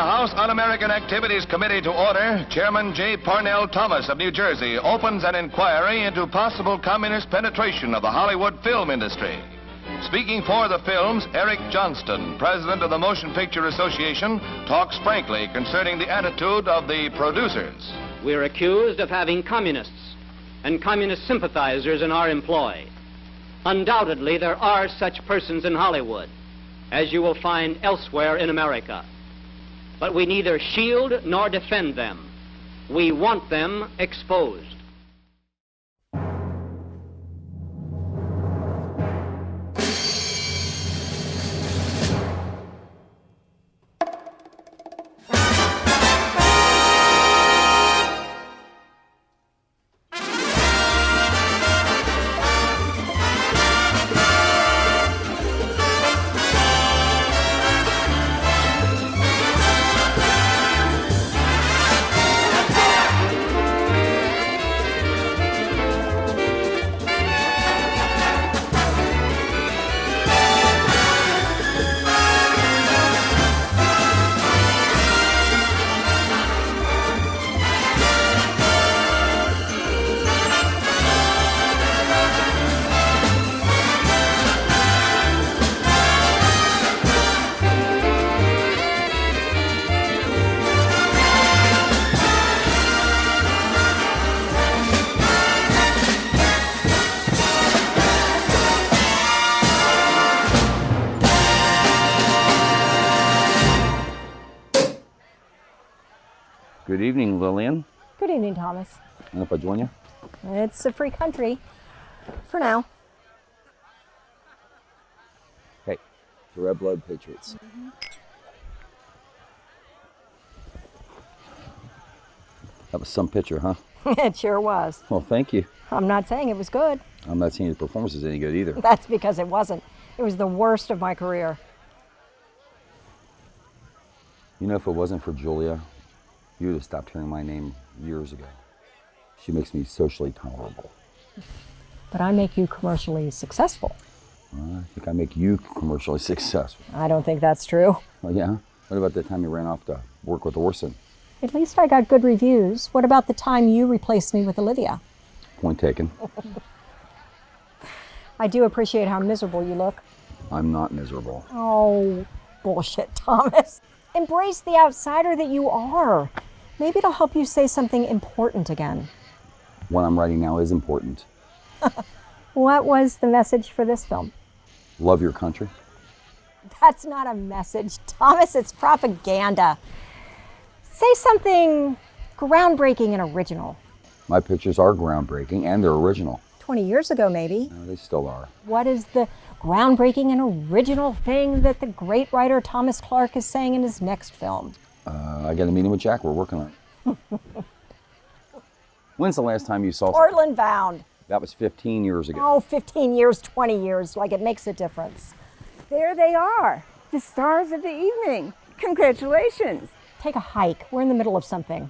House Un-American Activities Committee to order, Chairman J. Parnell Thomas of New Jersey opens an inquiry into possible communist penetration of the Hollywood film industry. Speaking for the films, Eric Johnston, president of the Motion Picture Association, talks frankly concerning the attitude of the producers. We're accused of having communists and communist sympathizers in our employ. Undoubtedly, there are such persons in Hollywood, as you will find elsewhere in America. But we neither shield nor defend them. We want them exposed. Good evening, Lillian. Good evening, Thomas. And if I join you? It's a free country. For now. Hey, the Red Blood Patriots. That was some picture, huh? It sure was. Well, thank you. I'm not saying it was good. I'm not saying the performance is any good either. That's because it wasn't. It was the worst of my career. You know, if it wasn't for Julia, you would have stopped hearing my name years ago. She makes me socially tolerable. But I make you commercially successful. I think I make you commercially successful. I don't think that's true. Well, yeah? What about the time you ran off to work with Orson? At least I got good reviews. What about the time you replaced me with Olivia? Point taken. I do appreciate how miserable you look. I'm not miserable. Oh, bullshit, Thomas. Embrace the outsider that you are. Maybe it'll help you say something important again. What I'm writing now is important. What was the message for this film? Love your country. That's not a message, Thomas. It's propaganda. Say something groundbreaking and original. My pictures are groundbreaking and they're original. 20 years ago, maybe. No, they still are. What is the groundbreaking and original thing that the great writer Thomas Clark is saying in his next film? I got a meeting with Jack. We're working on it. When's the last time you saw... Portland Bound. That was 15 years ago. Oh, 15 years, 20 years, like it makes a difference. There they are, the stars of the evening. Congratulations. Take a hike. We're in the middle of something.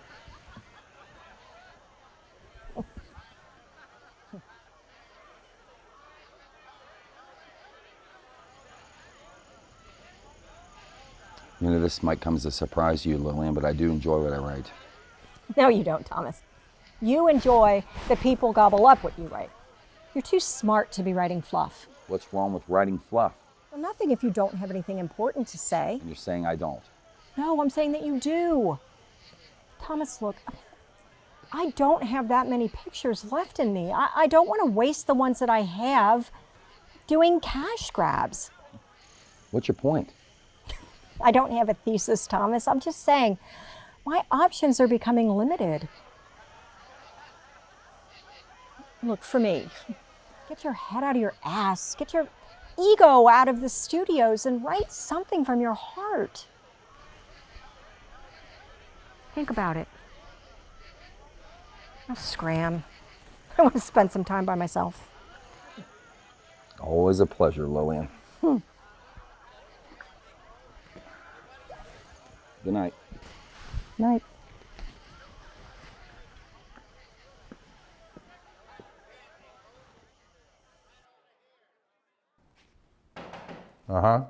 You know, this might come as a surprise to you, Lillian, but I do enjoy what I write. No, you don't, Thomas. You enjoy that people gobble up what you write. You're too smart to be writing fluff. What's wrong with writing fluff? Well, nothing if you don't have anything important to say. And you're saying I don't. No, I'm saying that you do. Thomas, look, I don't have that many pictures left in me. I don't want to waste the ones that I have doing cash grabs. What's your point? I don't have a thesis, Thomas. I'm just saying my options are becoming limited. Look, for me, get your head out of your ass, get your ego out of the studios and write something from your heart. Think about it. I'll scram. I want to spend some time by myself. Always a pleasure, Lillian. Good night. Night. Uh-huh.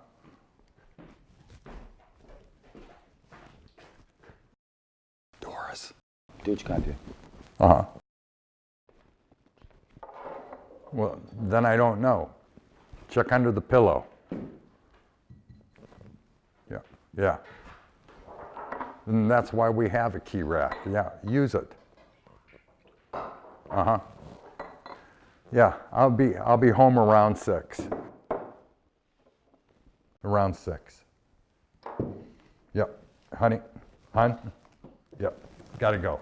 Do what you gotta do. Uh-huh. Well, then I don't know. Check under the pillow. Yeah, yeah. And that's why we have a key rack. Yeah, use it. Uh-huh. Yeah, I'll be home around 6. Around 6. Yep. Honey. Hon? Yep. Gotta go.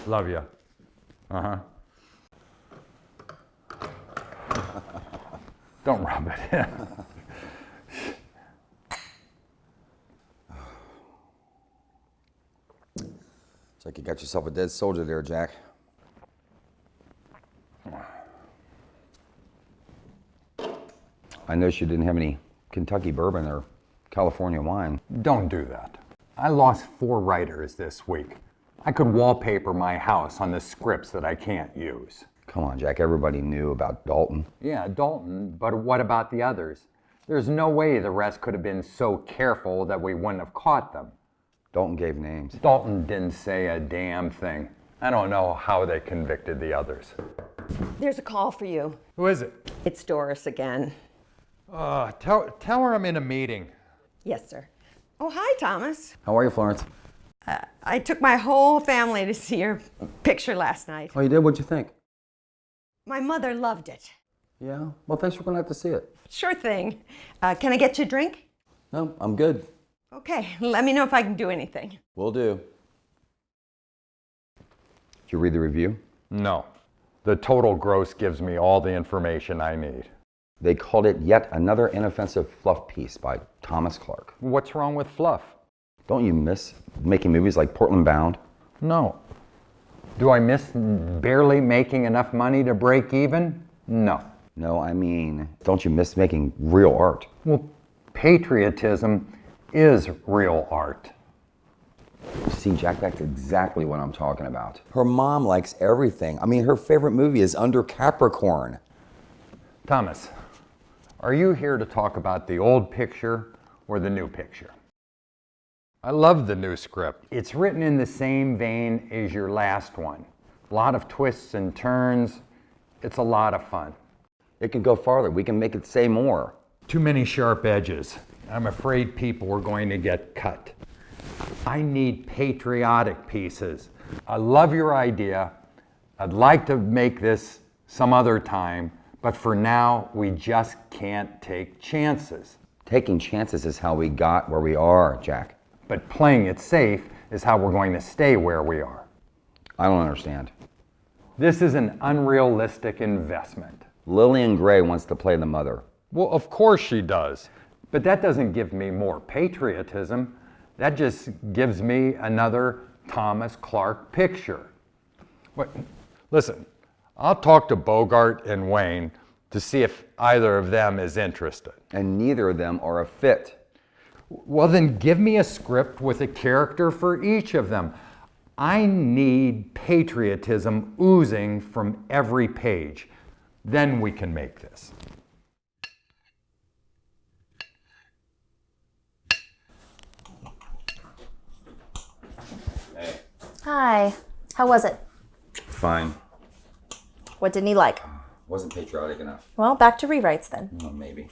Love you. Uh-huh. Don't rub it in. It's like you got yourself a dead soldier there, Jack. I noticed you didn't have any Kentucky bourbon or California wine. Don't do that. I lost 4 writers this week. I could wallpaper my house on the scripts that I can't use. Come on, Jack, everybody knew about Dalton. Yeah, Dalton, but what about the others? There's no way the rest could have been so careful that we wouldn't have caught them. Dalton gave names. Dalton didn't say a damn thing. I don't know how they convicted the others. There's a call for you. Who is it? It's Doris again. Tell her I'm in a meeting. Yes, sir. Oh, hi, Thomas. How are you, Florence? I took my whole family to see your picture last night. Oh, you did? What'd you think? My mother loved it. Yeah? Well, thanks for going out to see it. Sure thing. Can I get you a drink? No, I'm good. Okay, let me know if I can do anything. Will do. Did you read the review? No. The total gross gives me all the information I need. They called it yet another inoffensive fluff piece by Thomas Clark. What's wrong with fluff? Don't you miss making movies like Portland Bound? No. Do I miss barely making enough money to break even? No. No, I mean, don't you miss making real art? Well, patriotism is real art. See, Jack, that's exactly what I'm talking about. Her mom likes everything. I mean, her favorite movie is Under Capricorn. Thomas, are you here to talk about the old picture or the new picture? I love the new script. It's written in the same vein as your last one. A lot of twists and turns. It's a lot of fun. It can go farther. We can make it say more. Too many sharp edges. I'm afraid people are going to get cut. I need patriotic pieces. I love your idea. I'd like to make this some other time, but for now, we just can't take chances. Taking chances is how we got where we are, Jack. But playing it safe is how we're going to stay where we are. I don't understand. This is an unrealistic investment. Lillian Gray wants to play the mother. Well, of course she does. But that doesn't give me more patriotism. That just gives me another Thomas Clark picture. But listen, I'll talk to Bogart and Wayne to see if either of them is interested. And neither of them are a fit. Well, then give me a script with a character for each of them. I need patriotism oozing from every page. Then we can make this. Hey. Hi. How was it? Fine. What didn't he like? Wasn't patriotic enough. Well, back to rewrites then. Well, maybe.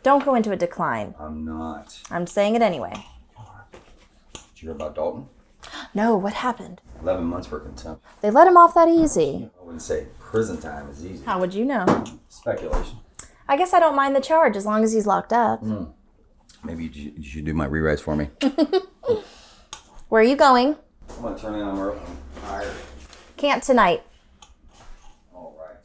Don't go into a decline. I'm not. I'm saying it anyway. Did you hear about Dalton? No, what happened? 11 months for contempt. They let him off that easy. I wouldn't say prison time is easy. How would you know? Speculation. I guess I don't mind the charge as long as he's locked up. Maybe you should do my rewrites for me. Where are you going? I'm going to turn in. I'm tired. Can't tonight. All right.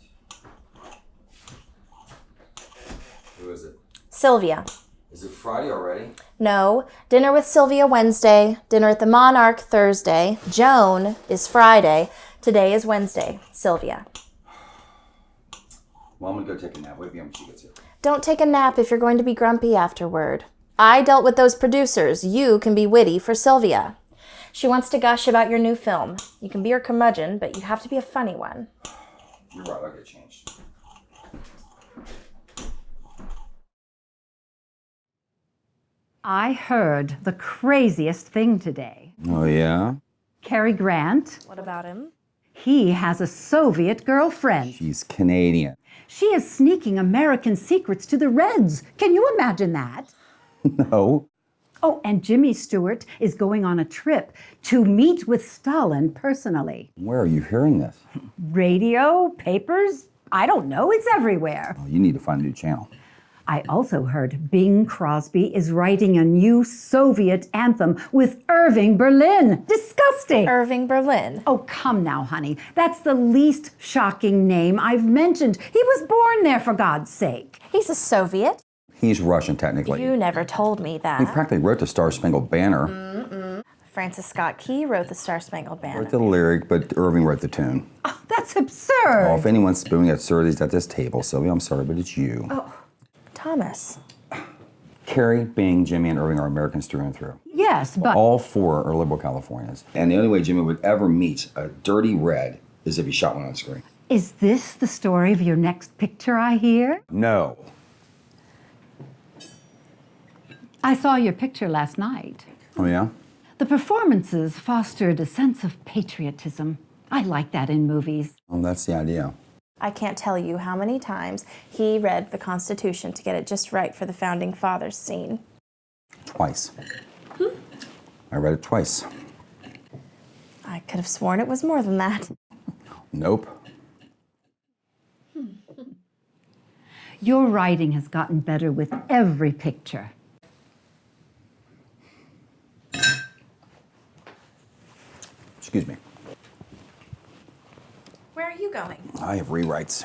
Who is it? Sylvia. Is it Friday already? No. Dinner with Sylvia Wednesday. Dinner at the Monarch Thursday. Joan is Friday. Today is Wednesday. Sylvia. Well, I'm going to go take a nap. Wait when she gets here. Don't take a nap if you're going to be grumpy afterward. I dealt with those producers. You can be witty for Sylvia. She wants to gush about your new film. You can be her curmudgeon, but you have to be a funny one. You're right. I'll get changed. I heard the craziest thing today. Oh, yeah? Cary Grant, What about him? he has a Soviet girlfriend. She's Canadian. She is sneaking American secrets to the Reds. Can you imagine that? No. Oh, and Jimmy Stewart is going on a trip to meet with Stalin personally. Where are you hearing this? Radio, papers, I don't know, it's everywhere. Oh, you need to find a new channel. I also heard Bing Crosby is writing a new Soviet anthem with Irving Berlin. Disgusting! Irving Berlin. Oh, come now, honey. That's the least shocking name I've mentioned. He was born there, for God's sake. He's a Soviet. He's Russian, technically. You never told me that. He practically wrote the Star-Spangled Banner. Francis Scott Key wrote the Star-Spangled Banner. Wrote the lyric, but Irving wrote the tune. Oh, that's absurd. Oh, if anyone's spewing absurdities at this table, Sylvia, I'm sorry, but it's you. Oh, Thomas. Carrie, Bing, Jimmy, and Irving are Americans through and through. Yes, but... All four are liberal Californians. And the only way Jimmy would ever meet a dirty red is if he shot one on screen. Is this the story of your next picture, I hear? No. I saw your picture last night. Oh, yeah? The performances fostered a sense of patriotism. I like that in movies. Oh, that's the idea. I can't tell you how many times he read the Constitution to get it just right for the Founding Fathers scene. Twice. I read it twice. I could have sworn it was more than that. Nope. Your writing has gotten better with every picture. Excuse me. Where are you going? I have rewrites.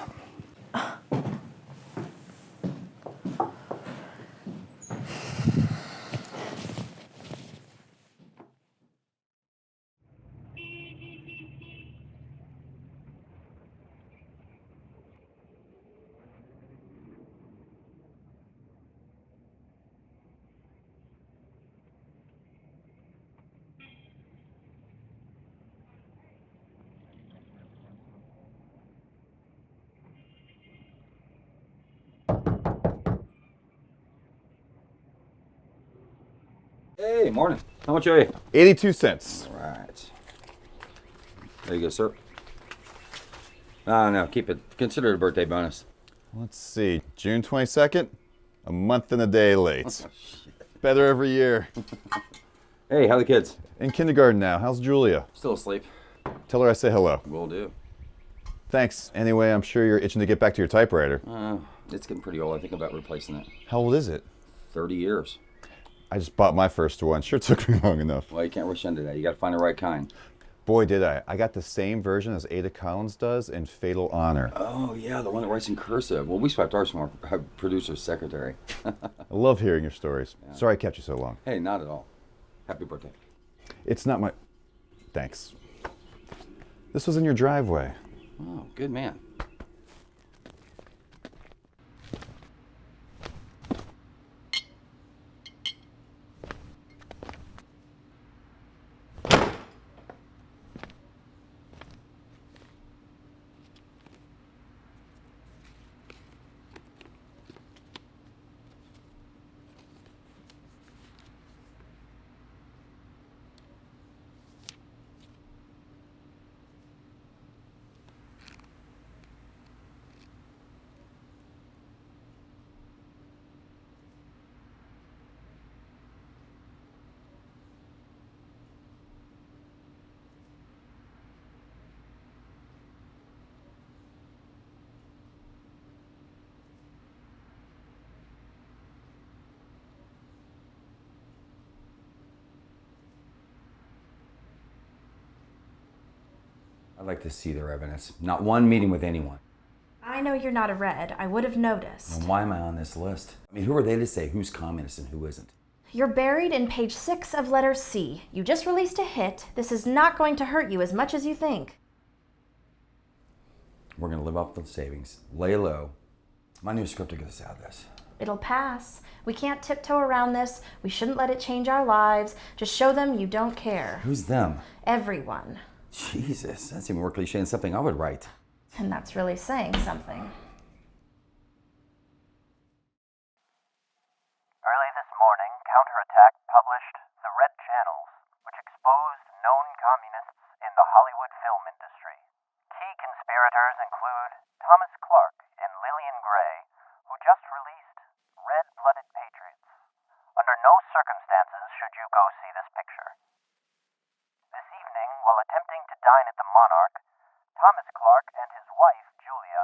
Hey, morning. How much are you? 82 cents. All right. There you go, sir. No, keep it. Consider it a birthday bonus. Let's see, June 22nd, a month and a day late. Better every year. Hey, how are the kids? In kindergarten now. How's Julia? Still asleep. Tell her I say hello. Will do. Thanks. Anyway, I'm sure you're itching to get back to your typewriter. It's getting pretty old. I think about replacing it. How old is it? 30 years. I just bought my first one. Sure took me long enough. Well, you can't rush into that. You got to find the right kind. Boy, did I. I got the same version as Ada Collins does in Fatal Honor. Oh, yeah, the one that writes in cursive. Well, we swapped ours from our producer's secretary. I love hearing your stories. Yeah. Sorry I kept you so long. Hey, not at all. Happy birthday. It's not my... Thanks. This was in your driveway. Oh, good man. I'd like to see their evidence. Not one meeting with anyone. I know you're not a Red. I would have noticed. And why am I on this list? I mean, who are they to say who's communist and who isn't? You're buried in page 6 of letter C. You just released a hit. This is not going to hurt you as much as you think. We're going to live off the savings. Lay low. My new script will get us out of this. It'll pass. We can't tiptoe around this. We shouldn't let it change our lives. Just show them you don't care. Who's them? Everyone. Jesus, that's even more cliche than something I would write. And that's really saying something. Early this morning, counterattack include Thomas Clark in Lillian Gray, who just released Red-Blooded Patriots. Under no circumstances should you go see this picture. This evening, while attempting to dine at the Monarch, Thomas Clark and his wife, Julia,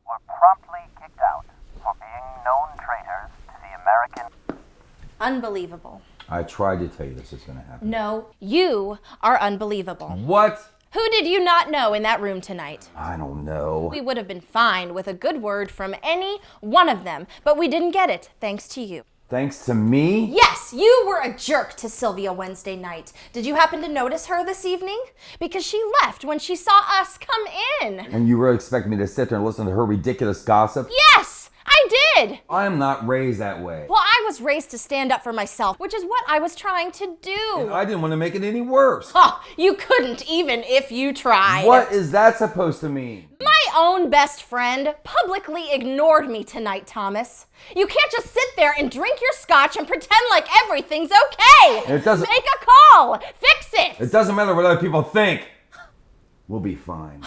were promptly kicked out for being known traitors to the American... Unbelievable. I tried to tell you this is going to happen. No, you are unbelievable. What? Who did you not know in that room tonight? I don't know. We would have been fine with a good word from any one of them, but we didn't get it, thanks to you. Thanks to me? Yes, you were a jerk to Sylvia Wednesday night. Did you happen to notice her this evening? Because she left when she saw us come in. And you really expect me to sit there and listen to her ridiculous gossip? Yes, I did. I am not raised that way. Well, I was raised to stand up for myself, which is what I was trying to do. And I didn't want to make it any worse. Oh, you couldn't even if you tried. What is that supposed to mean? My own best friend publicly ignored me tonight, Thomas. You can't just sit there and drink your scotch and pretend like everything's okay. It doesn't... Make a call. Fix it. It doesn't matter what other people think. We'll be fine.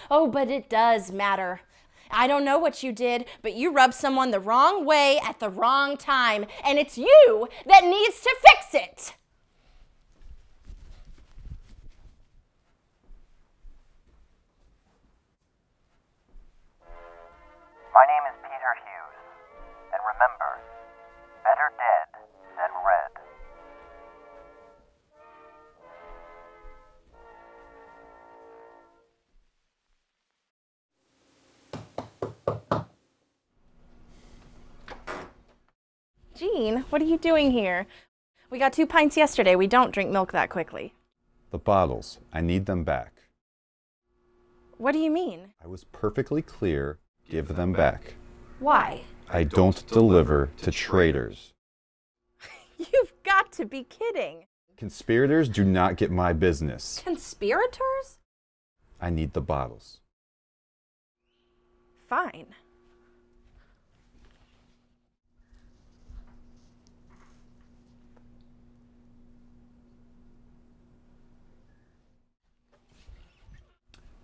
Oh, but it does matter. I don't know what you did, but you rubbed someone the wrong way at the wrong time, and it's you that needs to fix it. My name is Peter Hughes, and remember, better dead than red. Jean, what are you doing here? We got 2 pints yesterday. We don't drink milk that quickly. The bottles, I need them back. What do you mean? I was perfectly clear. Give them back. Why? I don't deliver to traitors. You've got to be kidding. Conspirators do not get my business. Conspirators? I need the bottles. Fine.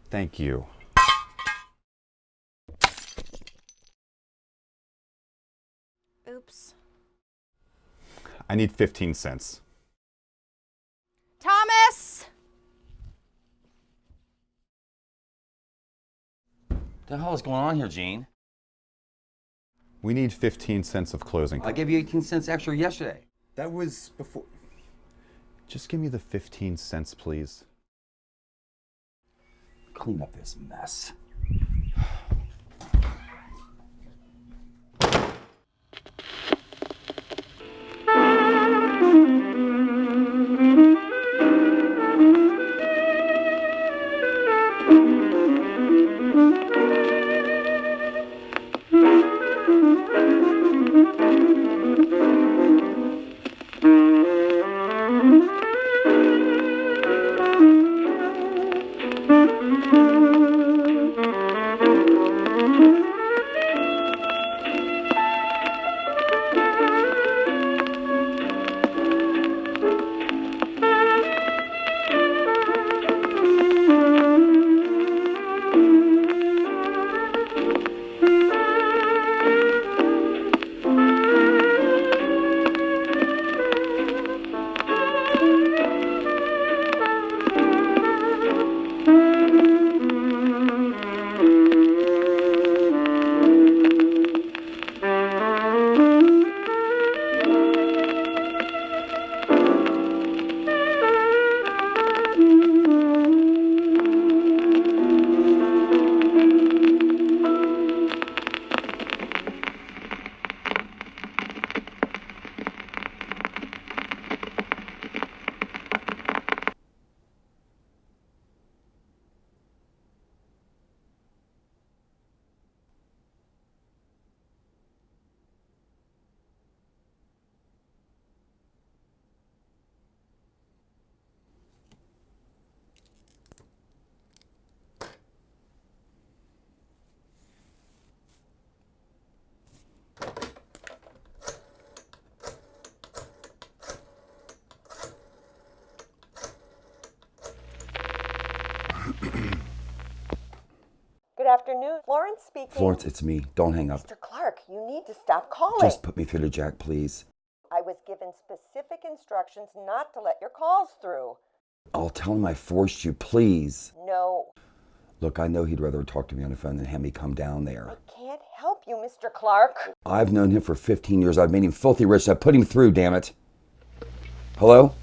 Thank you. Oops. I need 15 cents. Thomas! What the hell is going on here, Gene? We need 15 cents of closing. I gave you 18 cents extra yesterday. That was before. Just give me the 15 cents, please. Clean up this mess. afternoon. Florence speaking. Florence, it's me. Don't hang up. Mr. Clark, you need to stop calling. Just put me through to Jack, please. I was given specific instructions not to let your calls through. I'll tell him I forced you, please. No. Look, I know he'd rather talk to me on the phone than have me come down there. I can't help you, Mr. Clark. I've known him for 15 years. I've made him filthy rich. I put him through, damn it. Hello?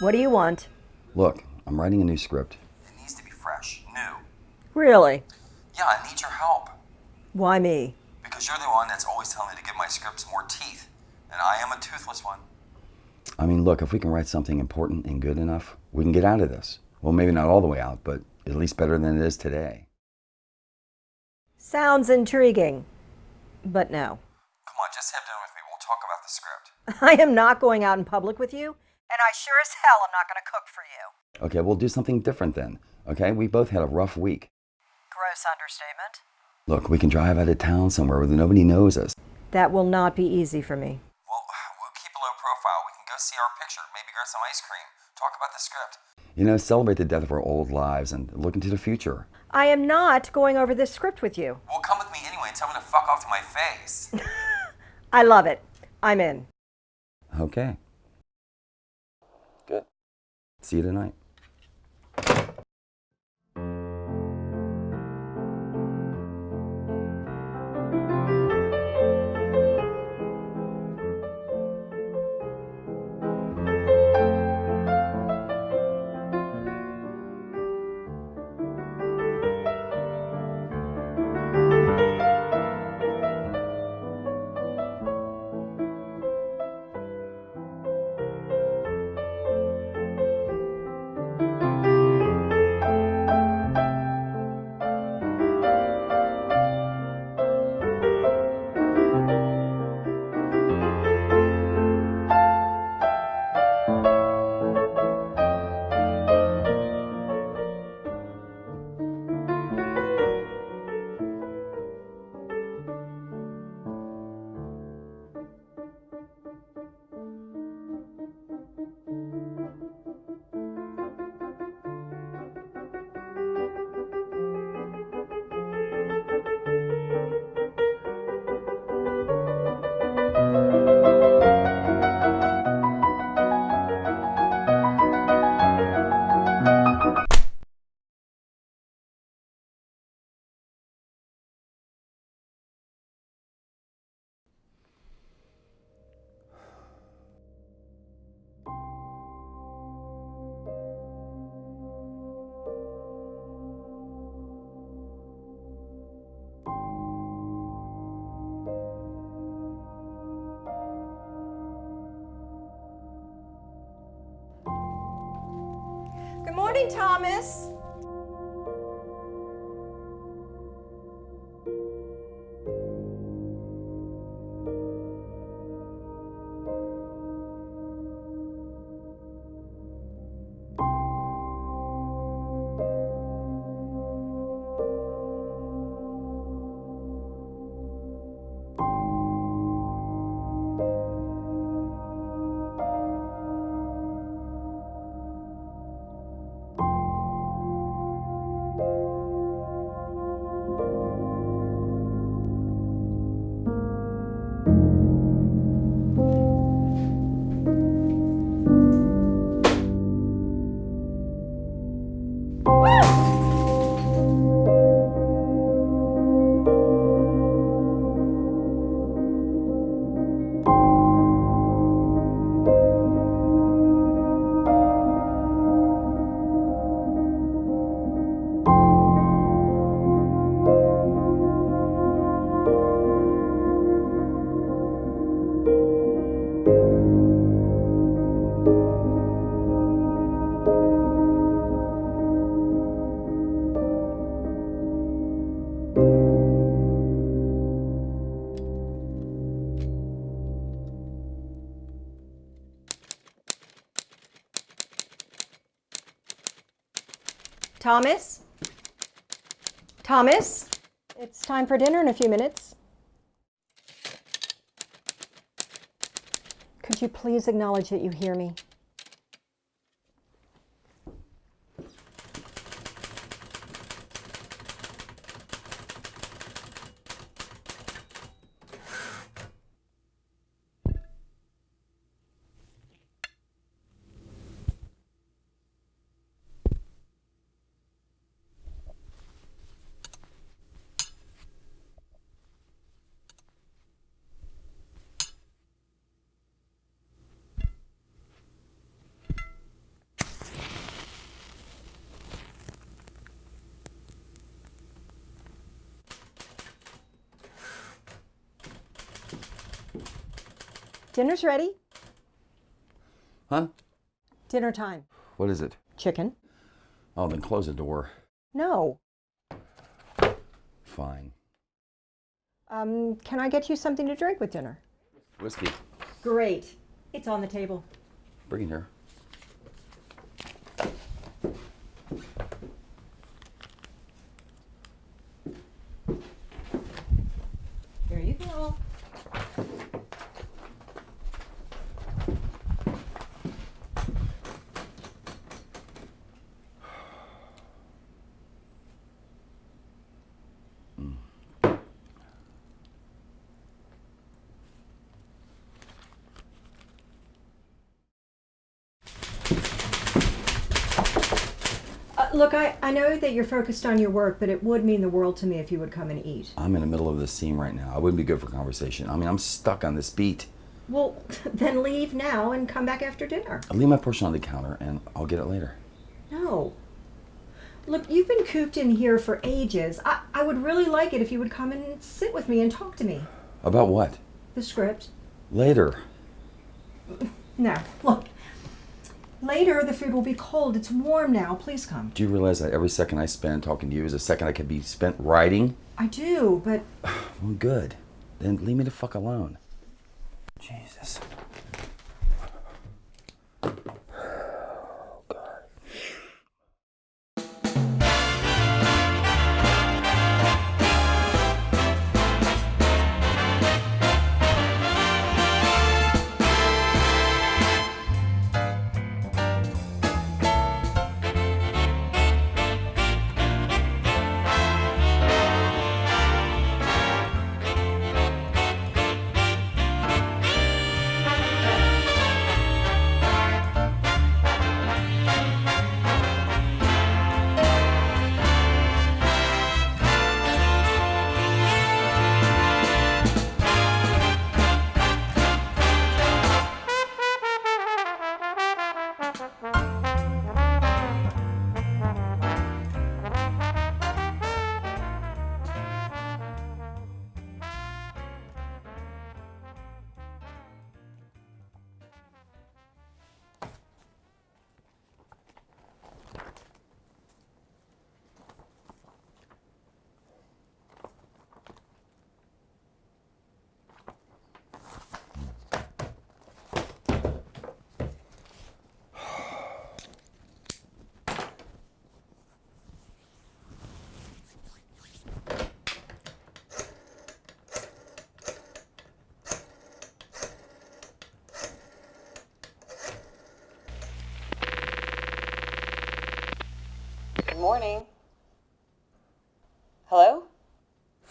What do you want? Look, I'm writing a new script. It needs to be fresh, new. Really? Yeah, I need your help. Why me? Because you're the one that's always telling me to give my scripts more teeth. And I am a toothless one. I mean, look, if we can write something important and good enough, we can get out of this. Well, maybe not all the way out, but at least better than it is today. Sounds intriguing. But no. Come on, just have dinner with me. We'll talk about the script. I am not going out in public with you, and I sure as hell am not going to cook for you. Okay, we'll do something different then. Okay, we both had a rough week. Gross understatement. Look, we can drive out of town somewhere where nobody knows us. That will not be easy for me. Well, we'll keep a low profile. We can go see our picture, maybe grab some ice cream, talk about the script. You know, celebrate the death of our old lives and look into the future. I am not going over this script with you. Well, come with me anyway and tell me to fuck off to my face. I love it. I'm in. Okay. Good. See you tonight. morning, Thomas. Thomas? Thomas? It's time for dinner in a few minutes. Could you please acknowledge that you hear me? Dinner's ready. Huh? Dinner time. What is it? Chicken. Oh, then close the door. No. Fine. Can I get you something to drink with dinner? Whiskey. Great. It's on the table. Bring it here. Here you go. Look, I know that you're focused on your work, but it would mean the world to me if you would come and eat. I'm in the middle of this scene right now. I wouldn't be good for conversation. I mean, I'm stuck on this beat. Well, then leave now and come back after dinner. I'll leave my portion on the counter and I'll get it later. No. Look, you've been cooped in here for ages. I would really like it if you would come and sit with me and talk to me. About what? The script. Later. No, look. Later, the food will be cold. It's warm now. Please come. Do you realize that every second I spend talking to you is a second I could be spent writing? I do, but... Well, good. Then leave me the fuck alone. Jesus.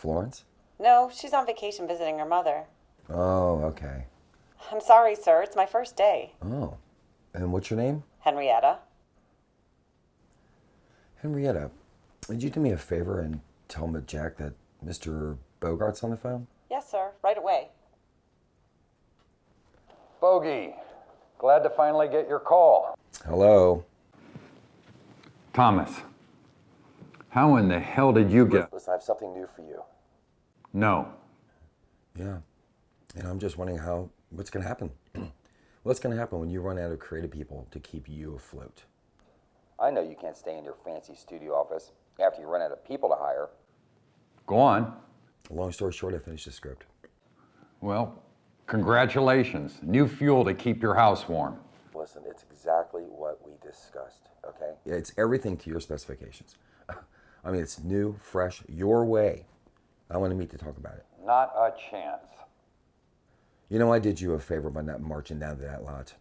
Florence? No, she's on vacation visiting her mother. Oh, okay. I'm sorry, sir. It's my first day. Oh. And what's your name? Henrietta. Henrietta, would you do me a favor and tell Jack that Mr. Bogart's on the phone? Yes, sir. Right away. Bogey, glad to finally get your call. Hello. Thomas, how in the hell did you get... Listen, I have something new for you. No. Yeah. And I'm just wondering what's going to happen? What's going to happen when you run out of creative people to keep you afloat? I know you can't stay in your fancy studio office after you run out of people to hire. Go on. Long story short, I finished the script. Well, congratulations. New fuel to keep your house warm. Listen, it's exactly what we discussed, okay? It's everything to your specifications. I mean, it's new, fresh, your way. I want to meet to talk about it. Not a chance. You know, I did you a favor by not marching down to that lot.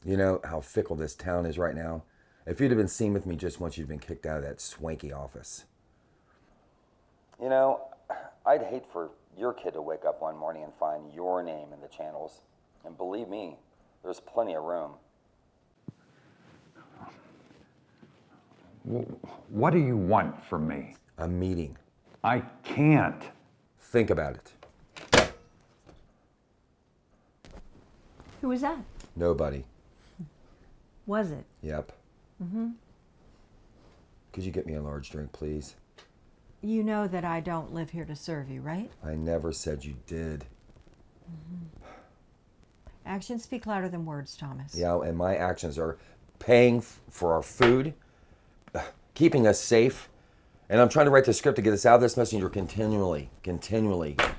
You know how fickle this town is right now? If you'd have been seen with me just once, you'd been kicked out of that swanky office. You know, I'd hate for your kid to wake up one morning and find your name in the channels. And believe me, there's plenty of room. What do you want from me? A meeting. I can't. Think about it. Who was that? Nobody. Was it? Yep. Mm-hmm. Could you get me a large drink, please? You know that I don't live here to serve you, right? I never said you did. Mm-hmm. Actions speak louder than words, Thomas. Yeah, and my actions are paying for our food, keeping us safe, and I'm trying to write the script to get us out of this mess, and you're continually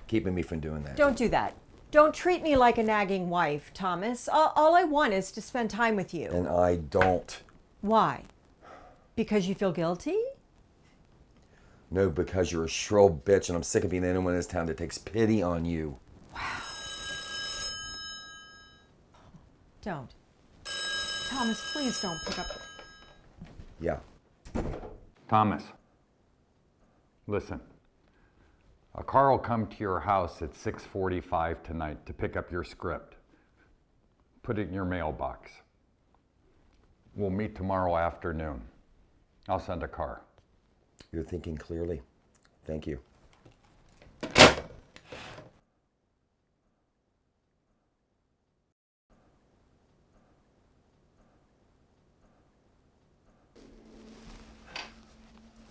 keeping me from doing that. Don't do that. Don't treat me like a nagging wife, Thomas. All I want is to spend time with you. And I don't. Why? Because you feel guilty? No, because you're a shrill bitch, and I'm sick of being the only one in this town that takes pity on you. Wow. Don't. Thomas, please don't pick up. Yeah. Thomas, listen. A car will come to your house at 6:45 tonight to pick up your script. Put it in your mailbox. We'll meet tomorrow afternoon. I'll send a car. You're thinking clearly. Thank you.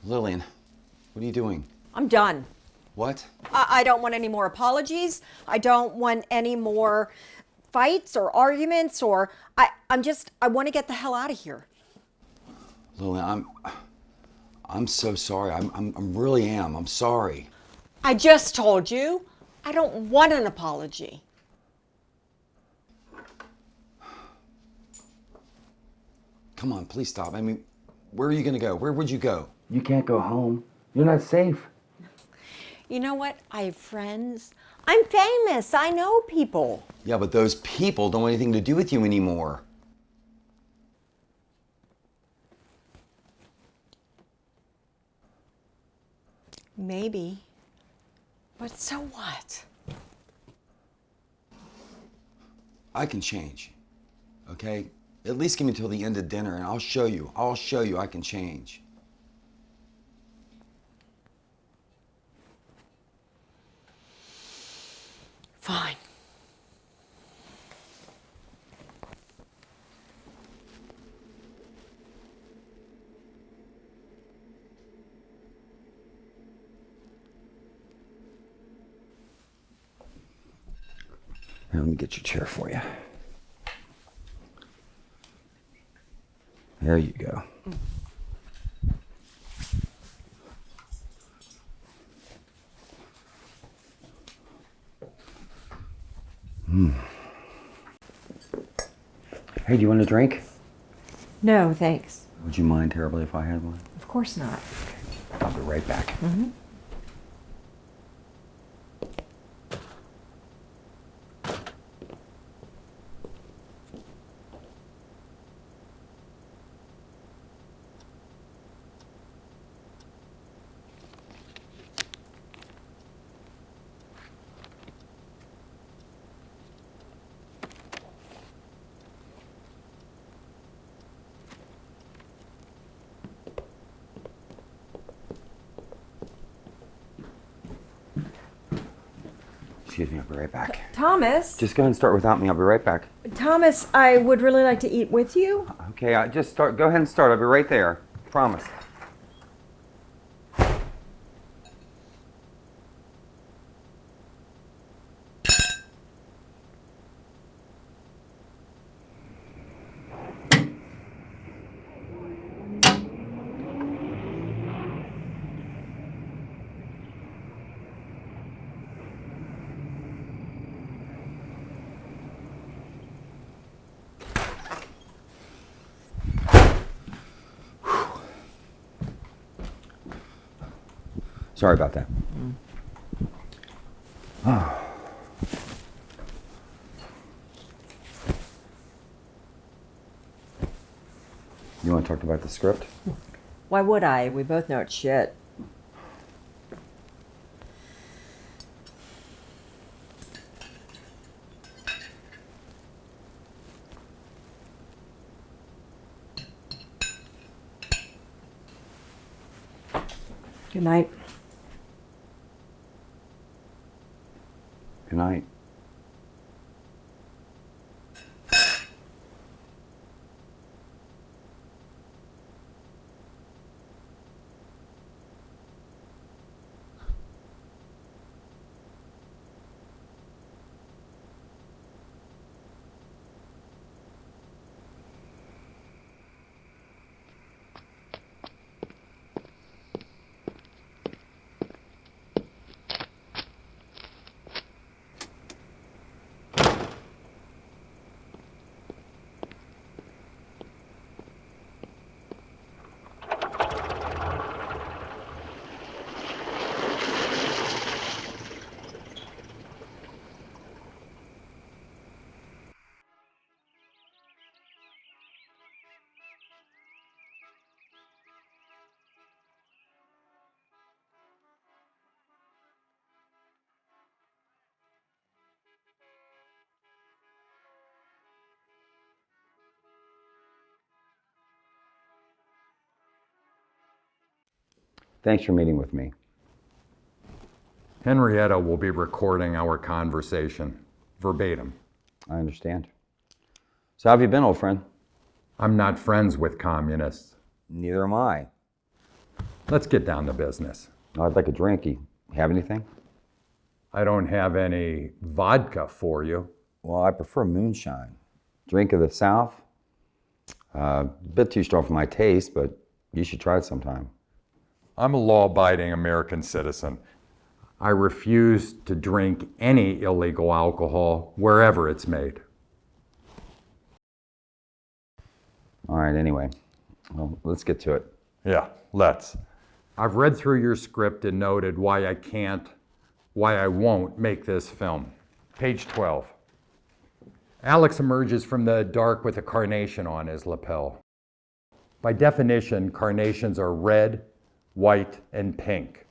Lillian, what are you doing? I'm done. What? I don't want any more apologies. I don't want any more fights or arguments or I want to get the hell out of here. Lillian, I'm so sorry. I'm really am. I'm sorry. I just told you I don't want an apology. Come on, please stop. I mean, where are you going to go? Where would you go? You can't go home. You're not safe. You know what? I have friends. I'm famous. I know people. Yeah, but those people don't want anything to do with you anymore. Maybe. But so what? I can change. Okay? At least give me till the end of dinner and I'll show you I can change. Fine. Here, let me get your chair for you. There you go. Hey, do you want a drink? No, thanks. Would you mind terribly if I had one? Of course not. I'll be right back. Mm-hmm. Excuse me, I'll be right back. Thomas? Just go ahead and start without me. I'll be right back. Thomas, I would really like to eat with you. Okay, just start. Go ahead and start. I'll be right there. Promise. Sorry about that. Oh. You want to talk about the script? Why would I? We both know it's shit. Good night. Good night. Thanks for meeting with me. Henrietta will be recording our conversation, verbatim. I understand. So how have you been, old friend? I'm not friends with communists. Neither am I. Let's get down to business. I'd like a drink. You have anything? I don't have any vodka for you. Well, I prefer moonshine. Drink of the South. A bit too strong for my taste, but you should try it sometime. I'm a law-abiding American citizen. I refuse to drink any illegal alcohol wherever it's made. All right, anyway, well, let's get to it. Yeah, let's. I've read through your script and noted why I won't make this film. Page 12. Alex emerges from the dark with a carnation on his lapel. By definition, carnations are red, white, and pink.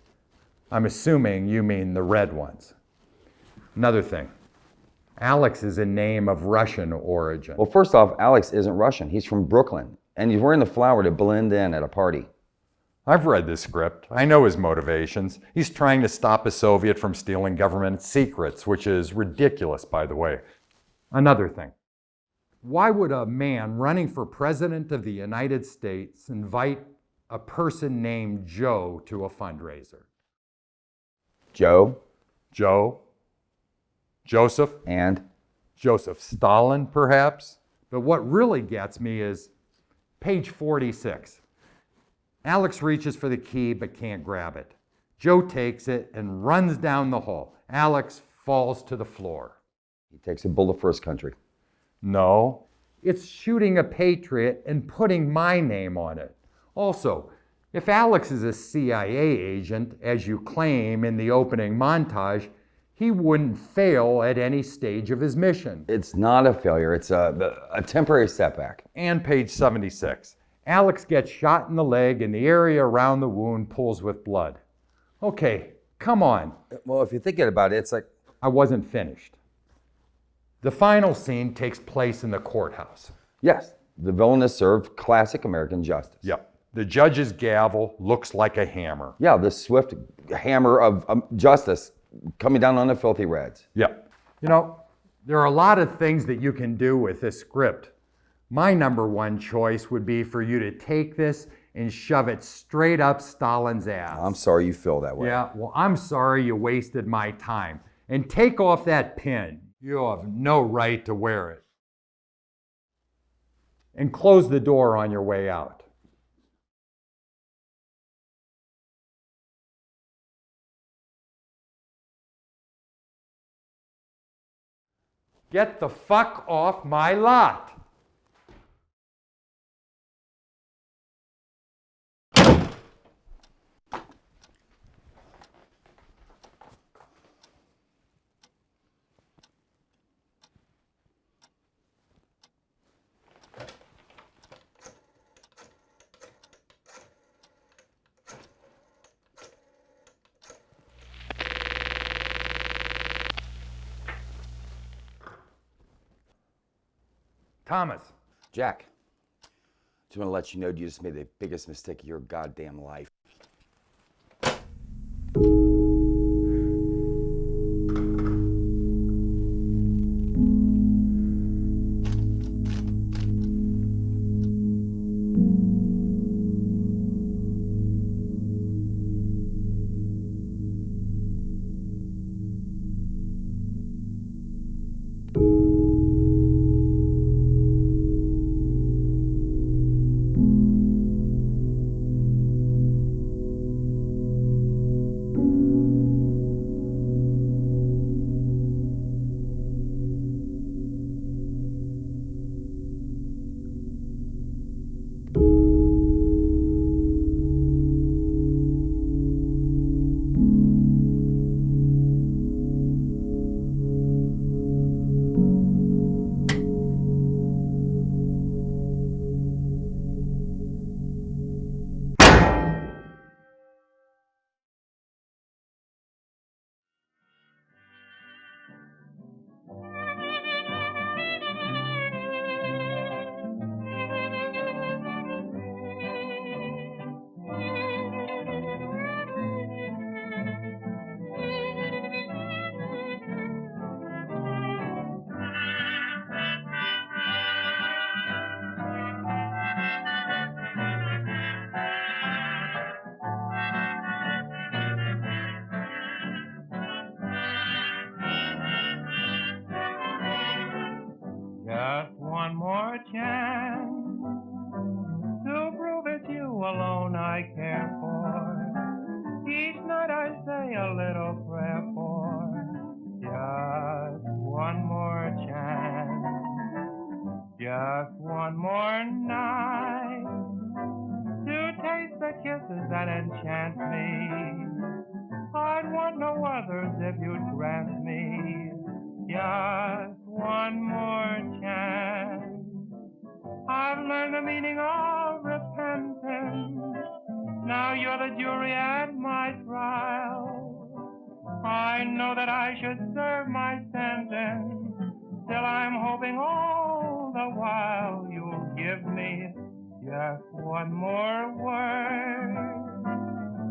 I'm assuming you mean the red ones. Another thing, Alex is a name of Russian origin. Well, first off, Alex isn't Russian. He's from Brooklyn, and he's wearing the flower to blend in at a party. I've read this script. I know his motivations. He's trying to stop a Soviet from stealing government secrets, which is ridiculous, by the way. Another thing, why would a man running for president of the United States invite a person named Joe to a fundraiser? Joe? Joe? Joseph? And? Joseph Stalin, perhaps? But what really gets me is page 46. Alex reaches for the key but can't grab it. Joe takes it and runs down the hall. Alex falls to the floor. He takes a bullet for his country. No, it's shooting a patriot and putting my name on it. Also, if Alex is a CIA agent, as you claim in the opening montage, he wouldn't fail at any stage of his mission. It's not a failure, it's a temporary setback. And page 76. Alex gets shot in the leg and the area around the wound pools with blood. Okay, come on. Well, if you think about it, it's like... I wasn't finished. The final scene takes place in the courthouse. Yes, the villain is served classic American justice. Yep. The judge's gavel looks like a hammer. Yeah, the swift hammer of justice coming down on the filthy reds. Yeah. You know, there are a lot of things that you can do with this script. My number one choice would be for you to take this and shove it straight up Stalin's ass. I'm sorry you feel that way. Yeah, well, I'm sorry you wasted my time. And take off that pin. You have no right to wear it. And close the door on your way out. Get the fuck off my lot. Thomas. Jack, just want to let you know you just made the biggest mistake of your goddamn life. Just one more chance to prove it's you alone I care for. Each night I say a little prayer for just one more chance. Just one more night to taste the kisses that enchant me. I'd want no others if you'd grant me just one more chance. I've learned the meaning of repentance. Now you're the jury at my trial. I know that I should serve my sentence. Still I'm hoping all the while you'll give me just one more word.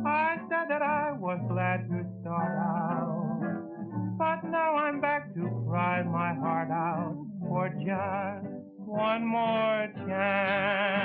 I said that I was glad to start out, but now I'm back to cry my heart out for just one more chance.